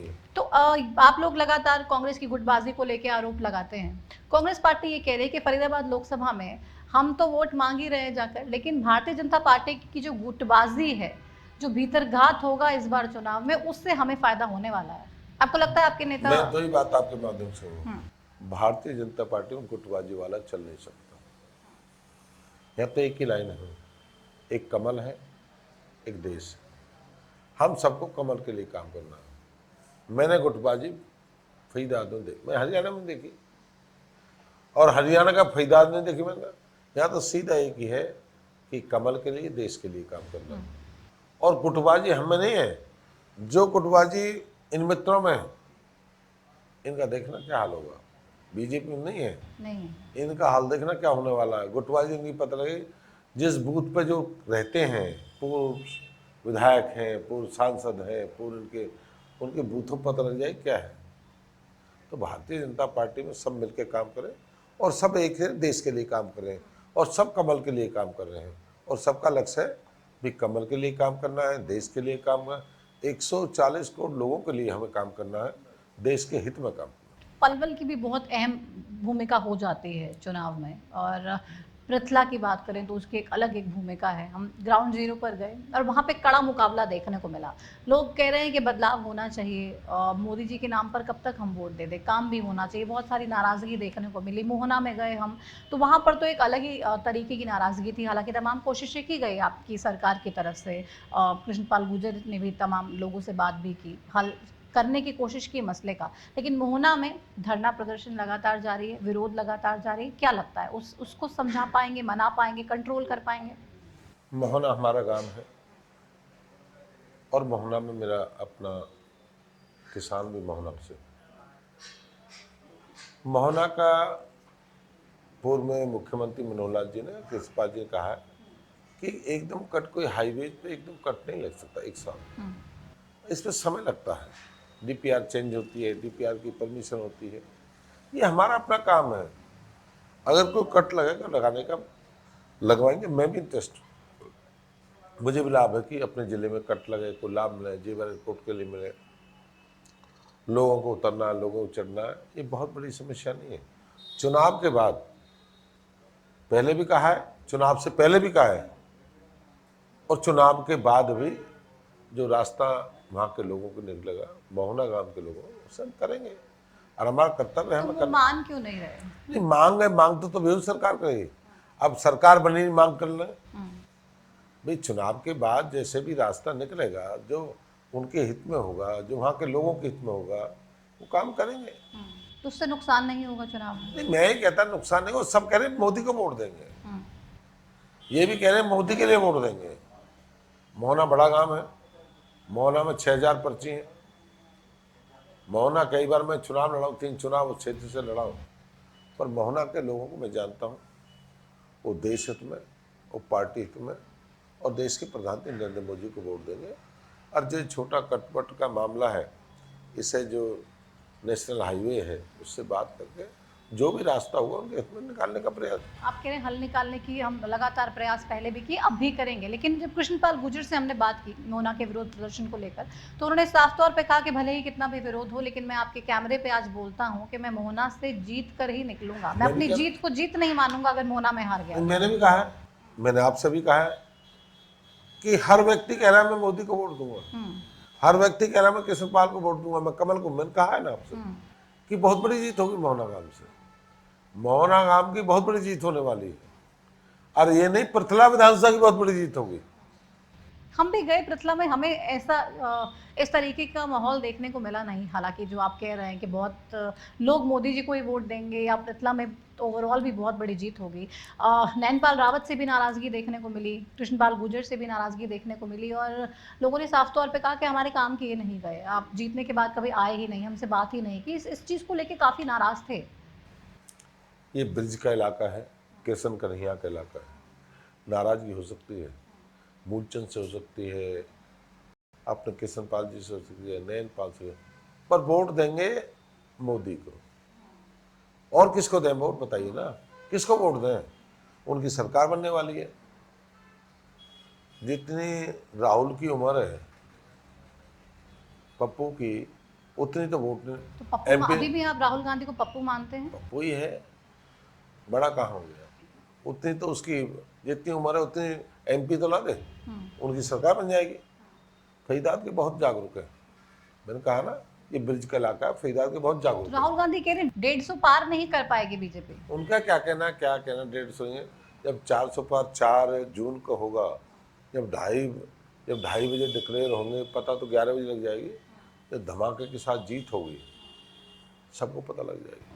तो आप लोग लगातार कांग्रेस की गुटबाजी को लेकर आरोप लगाते हैं। कांग्रेस पार्टी ये कह रही है कि फरीदाबाद लोकसभा में हम तो वोट मांग ही रहे हैं जाकर, लेकिन भारतीय जनता पार्टी की जो गुटबाजी है, जो भीतरघात होगा इस बार चुनाव में, उससे हमें फायदा होने वाला है। आपको लगता है आपके नेता? मैं दो ही बात आपके माध्यम से हम्म, हूँ, भारतीय जनता पार्टी में गुटबाजी वाला चल नहीं सकता। यहाँ तो एक ही लाइन है, एक कमल है, एक देश है। हम सबको कमल के लिए काम करना है। मैंने गुटबाजी फरीदाबाद में देखी, मैं हरियाणा में देखी, और हरियाणा का फरीदाबाद में देखी मैंने। यहाँ तो सीधा एक ही है कि कमल के लिए, देश के लिए काम करना है। और गुटबाजी हमें नहीं है। जो गुटबाजी इन मित्रों में है, इनका देखना क्या हाल होगा। बीजेपी में नहीं है, नहीं। इनका हाल देखना क्या होने वाला है। गुटबाजी इनकी पता लगे, जिस बूथ पे जो रहते हैं, पूर्व विधायक हैं, पूर्व सांसद हैं, पूर्व इनके उनके बूथों पर पता लग जाए क्या है। तो भारतीय जनता पार्टी में सब मिलकर काम करें, और सब एक है, देश के लिए काम करें, और सब कमल के लिए काम कर रहे हैं, और सबका लक्ष्य है भी कमल के लिए काम करना है, देश के लिए काम करना है। 140 करोड़ लोगों के लिए हमें काम करना है, देश के हित में काम करना है। पलवल की भी बहुत अहम भूमिका हो जाती है चुनाव में, और पृथला की बात करें तो उसकी एक अलग एक भूमिका है। हम ग्राउंड जीरो पर गए और वहाँ पे कड़ा मुकाबला देखने को मिला। लोग कह रहे हैं कि बदलाव होना चाहिए, मोदी जी के नाम पर कब तक हम वोट दे दें, काम भी होना चाहिए। बहुत सारी नाराज़गी देखने को मिली। मोहना में गए हम, तो वहाँ पर तो एक अलग ही तरीके की नाराज़गी थी। हालांकि तमाम कोशिशें की गई आपकी सरकार की तरफ से। कृष्णपाल गुर्जर ने भी तमाम लोगों से बात भी की, हल करने की कोशिश की मसले का। लेकिन मोहना में धरना प्रदर्शन लगातार जारी है, विरोध लगातार जारी है। क्या लगता है उसको समझा पाएंगे, मना पाएंगे, कंट्रोल कर पाएंगे? मोहना हमारा गांव है, और मोहना में मेरा अपना किसान भी मोहना से। मोहना का पूर्व में मुख्यमंत्री मनोहर लाल जी ने, कृष्णपाल जी ने कहा है कि एकदम कट, कोई हाईवे पे एकदम कट नहीं लग सकता एक साल, इसमें समय लगता है। डीपीआर चेंज होती है, डीपीआर की परमिशन होती है, ये हमारा अपना काम है। अगर कोई कट लगेगा लगाने का, लगवाएंगे। मैं भी इंटरेस्ट, मुझे भी लाभ है कि अपने ज़िले में कट लगे, कोई लाभ मिले, जीवन रिपोर्ट के लिए मिले, लोगों को उतरना है, लोगों को चढ़ना है, ये बहुत बड़ी समस्या नहीं है। चुनाव के बाद, पहले भी कहा है, चुनाव से पहले भी कहा है, और चुनाव के बाद भी जो रास्ता वहाँ के लोगों को निकलेगा, मोहना गांव के लोगों को, उसे हम करेंगे, और हमारा कर्तव्य है तो हमें वो करना। मान क्यों नहीं रहे? नहीं, मांग है, मांग तो विरोध सरकार करेगी। अब सरकार बनी, मांग कर ले भाई। चुनाव के बाद जैसे भी रास्ता निकलेगा, जो उनके हित में होगा, जो वहाँ के लोगों के हित में होगा, वो काम करेंगे। तो उससे नुकसान नहीं होगा चुनाव में? नहीं, मैं ही कहता नुकसान नहीं हो। सब कह रहे हैं मोदी को वोट देंगे, ये भी कह रहे हैं मोदी के लिए वोट देंगे। मोहना बड़ा गांव है, मोहना में 6000 पर्ची हैं। मोहना कई बार मैं चुनाव लड़ा हूँ, 3 चुनाव उस क्षेत्र से लड़ा हूँ, पर मोहना के लोगों को मैं जानता हूँ। वो देश हित में, वो पार्टी हित में, और देश के प्रधानमंत्री नरेंद्र मोदी को वोट देंगे। और जो छोटा कटपट का मामला है, इसे जो नेशनल हाईवे है, उससे बात करके जो भी रास्ता होगा उनके हित में निकालने का प्रयास। आप कह रहे हैं हल निकालने की हम लगातार प्रयास पहले भी किए, अब भी करेंगे। लेकिन जब कृष्णपाल गुर्जर से हमने बात की मोना के विरोध प्रदर्शन को लेकर, तो उन्होंने साफ तौर पे कहा कि भले ही कितना भी विरोध हो, लेकिन मैं आपके कैमरे पे आज बोलता हूं कि मैं मोहना से जीत कर ही निकलूंगा। मैं मैं भी अपनी कह, जीत को जीत नहीं मानूंगा अगर मोहना में हार गया। मैंने भी कहा है, मैंने आपसे भी कहा है कि हर व्यक्ति कह रहा है मैं मोदी को वोट दूंगा, हर व्यक्ति कह रहा है मैं कृष्णपाल को वोट दूंगा, मैं कमल को। मैंने कहा है ना आपसे कि बहुत बड़ी जीत होगी मोहना गांव से। मोहना गांव की बहुत बड़ी जीत होने वाली है, और ये नहीं, पृथला विधानसभा की बहुत बड़ी जीत होगी। हम भी गए पृथला में, हमें ऐसा इस तरीके का माहौल देखने को मिला नहीं। हालांकि जो आप कह रहे हैं कि बहुत लोग मोदी जी को ही वोट देंगे, या पृथला में तो ओवरऑल भी बहुत बड़ी जीत होगी। नैनपाल रावत से भी नाराज़गी देखने को मिली, कृष्णपाल गुर्जर से भी नाराज़गी देखने को मिली, और लोगों ने साफ तौर पे कहा कि हमारे काम किए नहीं गए, आप जीतने के बाद कभी आए ही नहीं, हमसे बात ही नहीं की। इस चीज़ को लेकर काफ़ी नाराज़ थे। ये ब्रिज का इलाका है, किशन कन्हैया का इलाका है, नाराजगी हो सकती है, मूलचंद से हो सकती है, अपने किशन पाल जी से हो सकती है, नयन पाल से, पर वोट देंगे मोदी को। और किसको दें वोट, बताइए ना, किसको वोट दें? उनकी सरकार बनने वाली है। जितनी राहुल की उम्र है, पप्पू की, उतनी तो वोट नहीं। तो पप्पू MP अभी भी आप राहुल गांधी को पप्पू मानते हैं? पप्पू ही है, बड़ा कहाँ हो गया। उतनी तो उसकी जितनी उम्र है उतनी MP तो ला दे, उनकी सरकार बन जाएगी। फरीदाबाद के बहुत जागरूक है, मैंने कहा ना ये ब्रिज का इलाका है, फरीदाबाद के बहुत जागरूक है। राहुल गांधी कह रहे 150 पार नहीं कर पाएगी बीजेपी। उनका क्या कहना 150 है। जब 400 पार 4 जून को होगा, जब ढाई बजे डिक्लेयर होंगे, पता तो 11 बजे लग जाएगी। जब धमाके के साथ जीत होगी सबको पता लग जाएगी।